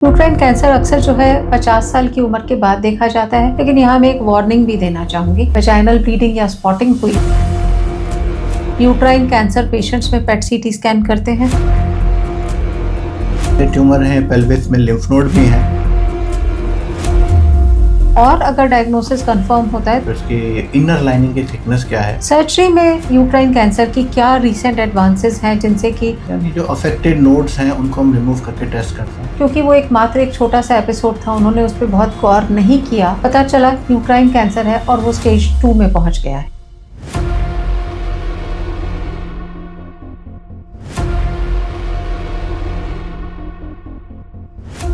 Uterine cancer अक्सर जो है 50 साल की उम्र के बाद देखा जाता है, लेकिन यहाँ मैं एक वार्निंग भी देना चाहूंगी। वजाइनल ब्लीडिंग या स्पॉटिंग हुई, यूट्राइन कैंसर पेशेंट्स में पेट सीटी स्कैन करते हैं। ट्यूमर है, पेल्विस में लिम्फ नोड भी है, और अगर डायग्नोसिस कंफर्म होता है तो इसकी इनर लाइनिंग की थिकनेस क्या है, सर्जरी में यूट्राइन कैंसर की क्या रिसेंट एडवांसेस हैं जिनसे कि यानी जो अफेक्टेड नोड्स हैं उनको हम रिमूव करके टेस्ट करते हैं। क्योंकि वो एक छोटा सा एपिसोड था, उन्होंने उस पर बहुत गौर नहीं किया, पता चला यूट्राइन कैंसर है और वो स्टेज 2 में पहुंच गया है।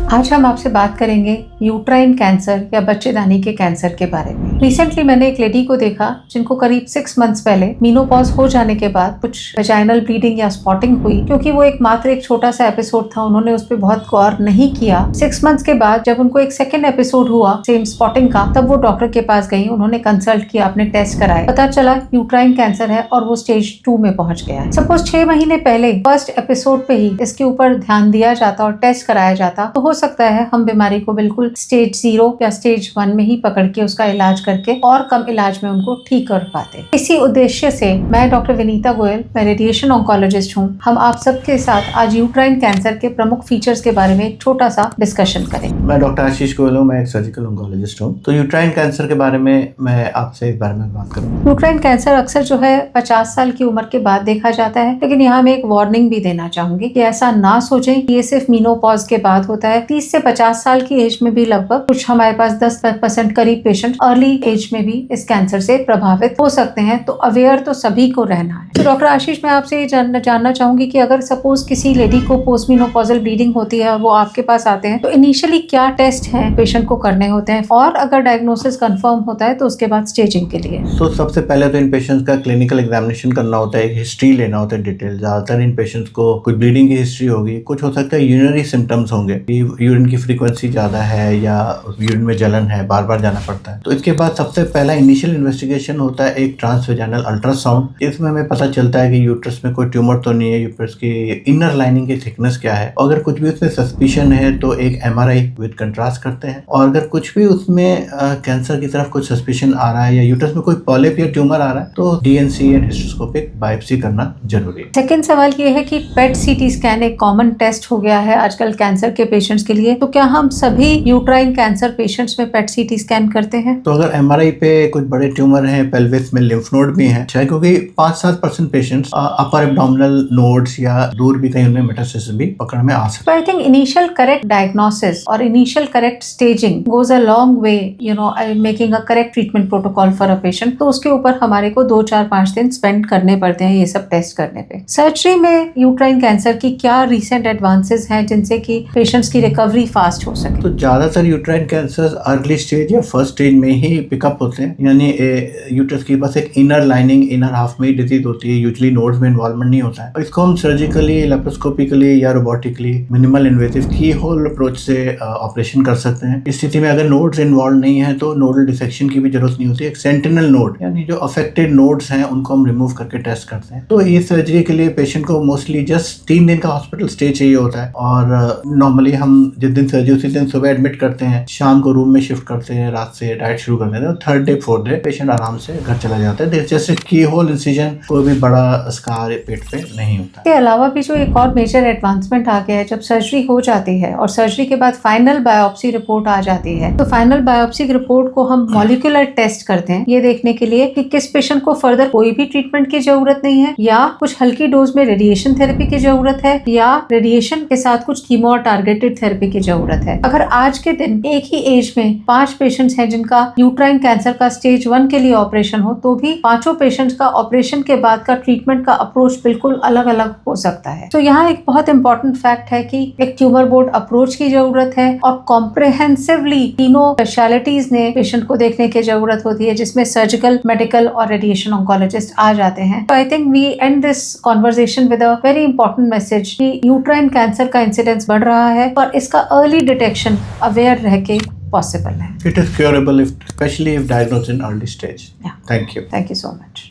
आज हम आपसे बात करेंगे यूट्राइन कैंसर या बच्चेदानी के कैंसर के बारे में। रिसेंटली मैंने एक लेडी को देखा जिनको करीब 6 मंथ्स पहले मीनोपॉज हो जाने के बाद कुछ वजाइनल ब्लीडिंग या स्पॉटिंग हुई। क्योंकि वो एक छोटा सा एपिसोड था, उन्होंने उस पर बहुत गौर नहीं किया। 6 मंथ्स के बाद जब उनको एक सेकेंड एपिसोड हुआ सेम स्पॉटिंग का, तब वो डॉक्टर के पास गई, उन्होंने कंसल्ट किया, अपने टेस्ट कराए, पता चला यूट्राइन कैंसर है और वो स्टेज 2 में पहुंच गया है। सपोज 6 महीने पहले फर्स्ट एपिसोड पे ही इसके ऊपर ध्यान दिया जाता और टेस्ट कराया जाता, तो हो सकता है हम बीमारी को बिल्कुल स्टेज 0 या स्टेज 1 में ही पकड़ के उसका इलाज करके और कम इलाज में उनको ठीक कर पाते। इसी उद्देश्य से मैं डॉक्टर विनीता गोयल, मैं रेडिएशन ऑन्कोलॉजिस्ट हूँ। हम आप सबके साथ आज यूट्राइन कैंसर के प्रमुख फीचर्स के बारे में एक छोटा सा डिस्कशन करेंगे। मैं डॉक्टर आशीष गोयल हूँ, मैं एक सर्जिकल ऑन्कोलॉजिस्ट हूँ। तो यूट्राइन कैंसर के बारे में मैं आपसे इस बारे में बात करूँगा। यूट्राइन कैंसर अक्सर जो है 50 साल की उम्र के बाद देखा जाता है, लेकिन यहाँ मैं एक वार्निंग भी देना चाहूंगी कि ऐसा ना सोचें कि ये सिर्फ मीनोपॉज के बाद होता है। 30 से 50 साल की एज में भी लगभग कुछ हमारे पास 10% करीब पेशेंट अर्ली एज में भी इस कैंसर से प्रभावित हो सकते हैं। तो अवेयर तो सभी को रहना है। तो डॉक्टर आशीष, मैं आपसे ये जानना चाहूंगी कि अगर सपोज किसी लेडी को पोस्ट मीनोपॉजल ब्लीडिंग होती है, वो आपके पास आते हैं, तो इनिशियली क्या टेस्ट है पेशेंट को करने होते हैं, और अगर डायग्नोसिस कंफर्म होता है तो उसके बाद स्टेजिंग के लिए? तो सबसे पहले तो इन पेशेंट्स का क्लिनिकल एग्जामिनेशन करना होता है, हिस्ट्री लेना होता है डिटेल। ज्यादातर इन पेशेंट्स को कुछ ब्लीडिंग की हिस्ट्री होगी, कुछ हो सकता है यूरिनरी सिम्टम्स होंगे, यूरिन की फ्रीक्वेंसी ज्यादा है या यूरिन में जलन है, बार बार जाना पड़ता है। तो इसके बाद सबसे पहला इनिशियल इन्वेस्टिगेशन होता है एक ट्रांसवेजाइनल अल्ट्रासाउंड। इसमें हमें पता चलता है कि यूट्रस में कोई ट्यूमर तो नहीं है, यूट्रस की इनर लाइनिंग की थिकनेस क्या है। अगर कुछ भी उसमें सस्पिशन है तो एक MRI विद कंट्रास्ट करते हैं, और अगर कुछ भी उसमें कैंसर की तरफ कुछ सस्पिशन आ रहा है या यूट्रस में कोई पॉलिप या ट्यूमर आ रहा है, तो DNC एंड हिस्टोस्कोपिक बायोप्सी करना जरूरी है। सेकेंड सवाल ये है कि पेट सीटी स्कैन एक कॉमन टेस्ट हो गया है आजकल कैंसर के पेशेंट्स के लिए, तो क्या हम सभी यूट्राइन कैंसर पेशेंट्स में पेट सीटी स्कैन करते हैं? तो अगर MRI पे कुछ बड़े ट्यूमर हैं, पेल्विस में लिम्फ नोड भी हैं, शायद क्योंकि 5-7% पेशेंट्स अपर एब्डोमिनल नोड्स या दूर भी कहीं उनमें मेटास्टेसिस भी पकड़ में आ सकते हैं। I think initial correct diagnosis और initial correct staging goes a long way, making a correct treatment protocol for a patient. तो उसके ऊपर हमारे को 2-4-5 दिन स्पेंड करने पड़ते हैं ये सब टेस्ट करने पे। सर्जरी में यूट्राइन कैंसर की क्या रिसेंट एडवांसेस हैं जिनसे कि पेशेंट्स की रिकवरी फास्ट हो सके? तो ज्यादातर यूट्राइन कैंसर अर्ली स्टेज या फर्स्ट स्टेज में ही पिकअप होते हैं, यानी यूट्रस की बस एक इनर लाइनिंग, इनर हाफ में ही डिजीज होती है, यूजुअली नोड्स में इन्वॉल्वमेंट नहीं होता है। और इसको हम सर्जिकली, लेप्रोस्कोपिकली या रोबोटिकली मिनिमल इन्वेसिव की होल अप्रोच से ऑपरेशन कर सकते हैं। इस स्थिति में अगर नोड्स इन्वॉल्व नहीं है तो नोडल डिसेक्शन की भी जरूरत नहीं होती। एक सेंटिनल नोड यानी जो अफेक्टेड नोड्स हैं उनको हम रिमूव करके टेस्ट करते हैं। तो ये सर्जरी के लिए पेशेंट को मोस्टली जस्ट 3 दिन का हॉस्पिटल स्टे चाहिए होता है, और नॉर्मली हम जिस दिन सर्जरी उसी दिन सुबह एडमिट करते हैं, शाम को रूम में शिफ्ट करते हैं, रात से डाइट शुरू कर देते हैं, 3rd day 4th day patient आराम से घर चला जाता है। जैसे की होल इंसिजन, कोई भी बड़ा स्कार पेट पे नहीं होता। इसके अलावा भी जो एक और मेजर एडवांसमेंट आ गया है, जब सर्जरी हो जाती है और सर्जरी के बाद फाइनल बायोप्सी रिपोर्ट आ जाती है, तो फाइनल बायोप्सी रिपोर्ट को हम मॉलिक्यूलर टेस्ट करते हैं, ये देखने के लिए कि किस पेशेंट को फर्दर कोई भी ट्रीटमेंट की जरूरत नहीं है, या कुछ हल्की डोज में रेडिएशन थेरेपी की जरूरत है, या रेडिएशन के साथ कुछ कीमो और टारगेटेड थेरेपी की जरूरत है। अगर आज के दिन एक ही एज में 5 पेशेंट्स हैं जिनका यूट्राइन कैंसर का स्टेज 1 के लिए ऑपरेशन हो, तो भी 5 पेशेंट्स का ऑपरेशन के बाद का ट्रीटमेंट का अप्रोच बिल्कुल अलग अलग हो सकता है। तो यहाँ एक बहुत इंपॉर्टेंट फैक्ट है कि एक ट्यूमर बोर्ड अप्रोच की जरूरत है, और कॉम्प्रिहेंसिवली तीनों स्पेशलिटीज ने पेशेंट को देखने की जरूरत होती है, जिसमें सर्जिकल, मेडिकल और रेडिएशन ऑन्कोलॉजिस्ट आ जाते हैं। तो I think we end this conversation with a very important message कि यूट्राइन कैंसर का इंसिडेंस बढ़ रहा है और इसका अर्ली डिटेक्शन अवेयर रह के पॉसिबल है। It is curable, especially if diagnosed in early stage. Yeah. Thank you. Thank you so much.